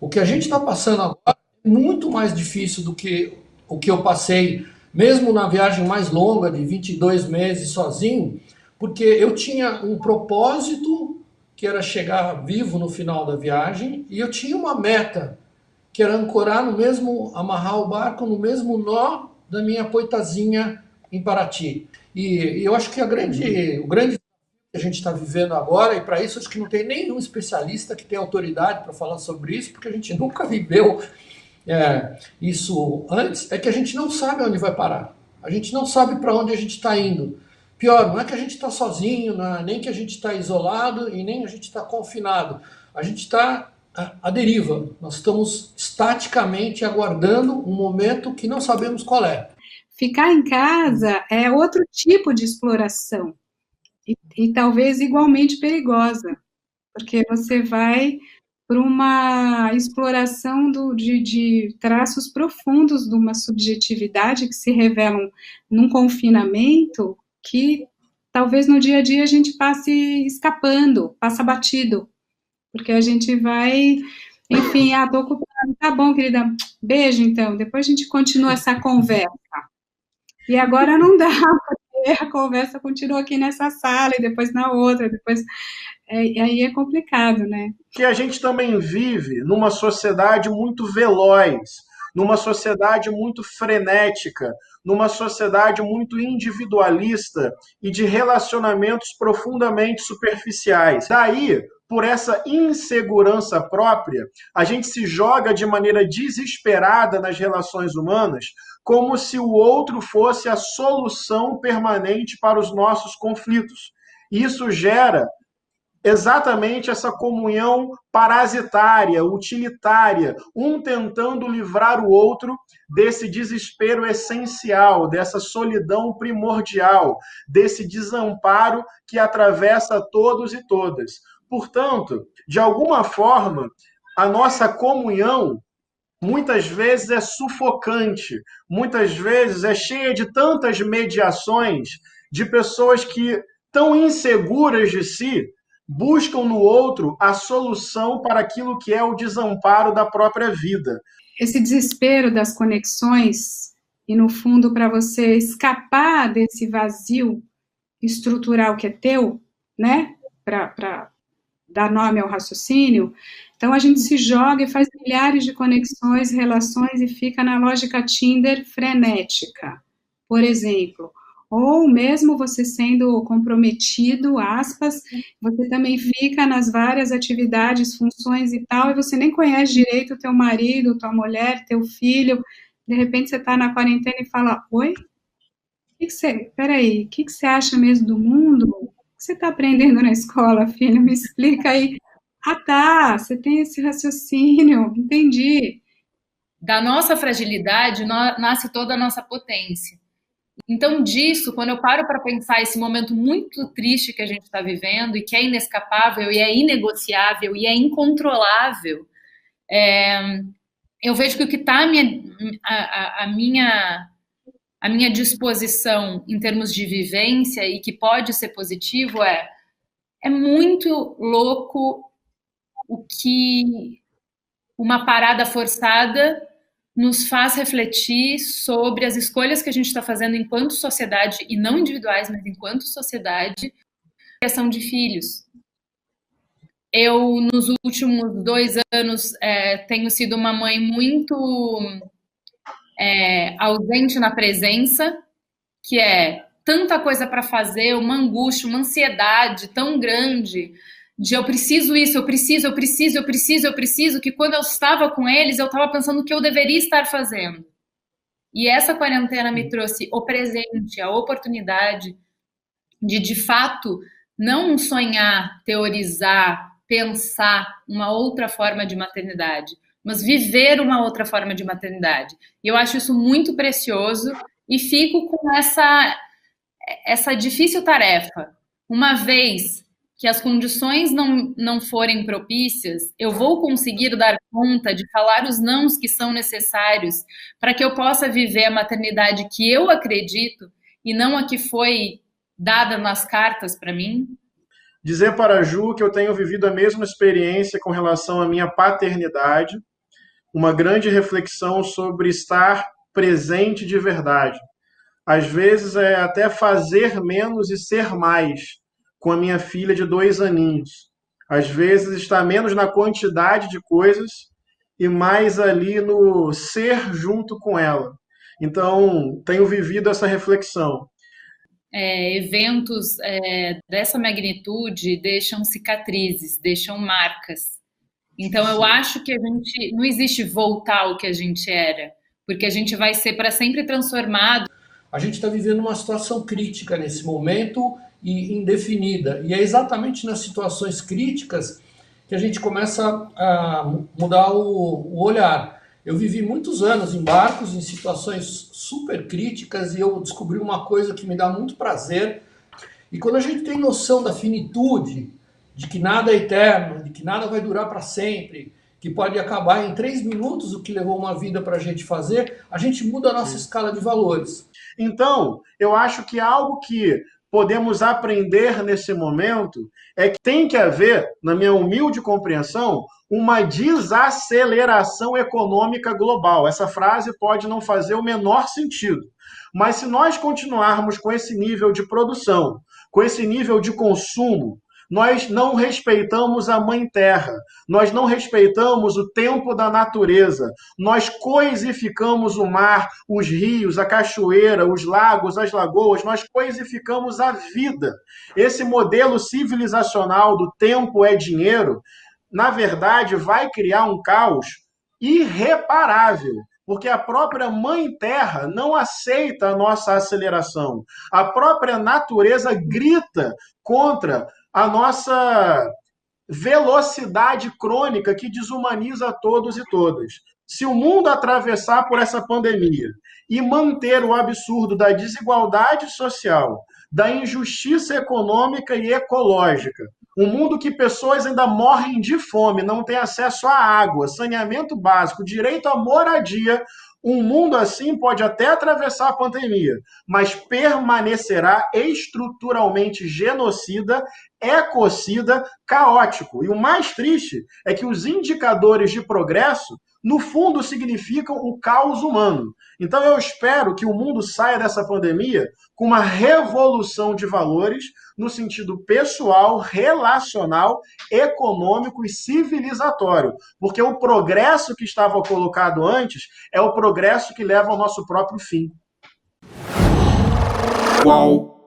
O que a gente está passando agora é muito mais difícil do que o que eu passei, mesmo na viagem mais longa, de 22 meses sozinho, porque eu tinha um propósito, que era chegar vivo no final da viagem, e eu tinha uma meta, que era ancorar no mesmo, amarrar o barco no mesmo nó da minha poitazinha em Paraty. E eu acho que o grande que a gente está vivendo agora, e para isso acho que não tem nenhum especialista que tenha autoridade para falar sobre isso, porque a gente nunca viveu isso antes, é que a gente não sabe onde vai parar. A gente não sabe para onde a gente está indo. Pior, não é que a gente está sozinho, nem que a gente está isolado e nem a gente está confinado. A gente está à deriva. Nós estamos estaticamente aguardando um momento que não sabemos qual é. Ficar em casa é outro tipo de exploração e talvez igualmente perigosa, porque você vai para uma exploração de traços profundos de uma subjetividade que se revelam num confinamento que talvez no dia a dia a gente passe escapando, passa batido, porque a gente vai, enfim, tô ocupado, tá bom, querida, beijo então, depois a gente continua essa conversa. E agora não dá, porque a conversa continua aqui nessa sala e depois na outra, depois aí é complicado, né? Que a gente também vive numa sociedade muito veloz, numa sociedade muito frenética, numa sociedade muito individualista e de relacionamentos profundamente superficiais. Daí, por essa insegurança própria, a gente se joga de maneira desesperada nas relações humanas, como se o outro fosse a solução permanente para os nossos conflitos. Isso gera exatamente essa comunhão parasitária, utilitária, um tentando livrar o outro desse desespero essencial, dessa solidão primordial, desse desamparo que atravessa todos e todas. Portanto, de alguma forma, a nossa comunhão muitas vezes é sufocante, muitas vezes é cheia de tantas mediações de pessoas que, tão inseguras de si, buscam no outro a solução para aquilo que é o desamparo da própria vida. Esse desespero das conexões e, no fundo, para você escapar desse vazio estrutural que é teu, né, para dar nome ao raciocínio, então a gente se joga e faz milhares de conexões, relações e fica na lógica Tinder frenética, por exemplo. Ou mesmo você sendo comprometido, aspas, você também fica nas várias atividades, funções e tal, e você nem conhece direito o teu marido, tua mulher, teu filho, de repente você está na quarentena e fala, oi? Peraí, o que você acha mesmo do mundo? O que você está aprendendo na escola, filho? Me explica aí. Ah, tá, você tem esse raciocínio, entendi. Da nossa fragilidade nasce toda a nossa potência. Então, disso, quando eu paro para pensar esse momento muito triste que a gente está vivendo e que é inescapável e é inegociável e é incontrolável, eu vejo que o que está a minha disposição em termos de vivência e que pode ser positivo é muito louco o que uma parada forçada nos faz refletir sobre as escolhas que a gente está fazendo enquanto sociedade, e não individuais, mas enquanto sociedade, criação de filhos. Eu, nos últimos 2 anos, tenho sido uma mãe muito ausente na presença, que é tanta coisa para fazer, uma angústia, uma ansiedade tão grande, de eu preciso isso, eu preciso, que quando eu estava com eles, eu estava pensando o que eu deveria estar fazendo. E essa quarentena me trouxe o presente, a oportunidade de fato, não sonhar, teorizar, pensar uma outra forma de maternidade, mas viver uma outra forma de maternidade. E eu acho isso muito precioso e fico com essa difícil tarefa. Uma vez que as condições não forem propícias, eu vou conseguir dar conta de falar os nãos que são necessários para que eu possa viver a maternidade que eu acredito e não a que foi dada nas cartas para mim? Dizer para a Ju que eu tenho vivido a mesma experiência com relação à minha paternidade, uma grande reflexão sobre estar presente de verdade. Às vezes é até fazer menos e ser mais, com a minha filha de 2 aninhos. Às vezes está menos na quantidade de coisas e mais ali no ser junto com ela. Então, tenho vivido essa reflexão. Eventos dessa magnitude deixam cicatrizes, deixam marcas. Então, eu acho que não existe voltar ao que a gente era, porque a gente vai ser para sempre transformado. A gente está vivendo uma situação crítica nesse momento e indefinida. E é exatamente nas situações críticas que a gente começa a mudar o olhar. Eu vivi muitos anos em barcos, em situações super críticas, e eu descobri uma coisa que me dá muito prazer. E quando a gente tem noção da finitude, de que nada é eterno, de que nada vai durar para sempre, que pode acabar em 3 minutos o que levou uma vida para a gente fazer, a gente muda a nossa escala de valores. Então, eu acho que algo que podemos aprender nesse momento é que tem que haver, na minha humilde compreensão, uma desaceleração econômica global. Essa frase pode não fazer o menor sentido, mas se nós continuarmos com esse nível de produção, com esse nível de consumo, nós não respeitamos a Mãe Terra, nós não respeitamos o tempo da natureza, nós coisificamos o mar, os rios, a cachoeira, os lagos, as lagoas, nós coisificamos a vida. Esse modelo civilizacional do tempo é dinheiro, na verdade, vai criar um caos irreparável, porque a própria Mãe Terra não aceita a nossa aceleração. A própria natureza grita contra a nossa velocidade crônica que desumaniza todos e todas. Se o mundo atravessar por essa pandemia e manter o absurdo da desigualdade social, da injustiça econômica e ecológica, um mundo que pessoas ainda morrem de fome, não têm acesso à água, saneamento básico, direito à moradia, um mundo assim pode até atravessar a pandemia, mas permanecerá estruturalmente genocida, ecocida, caótico. E o mais triste é que os indicadores de progresso, no fundo, significam o caos humano. Então eu espero que o mundo saia dessa pandemia com uma revolução de valores no sentido pessoal, relacional, econômico e civilizatório. Porque o progresso que estava colocado antes é o progresso que leva ao nosso próprio fim. Qual?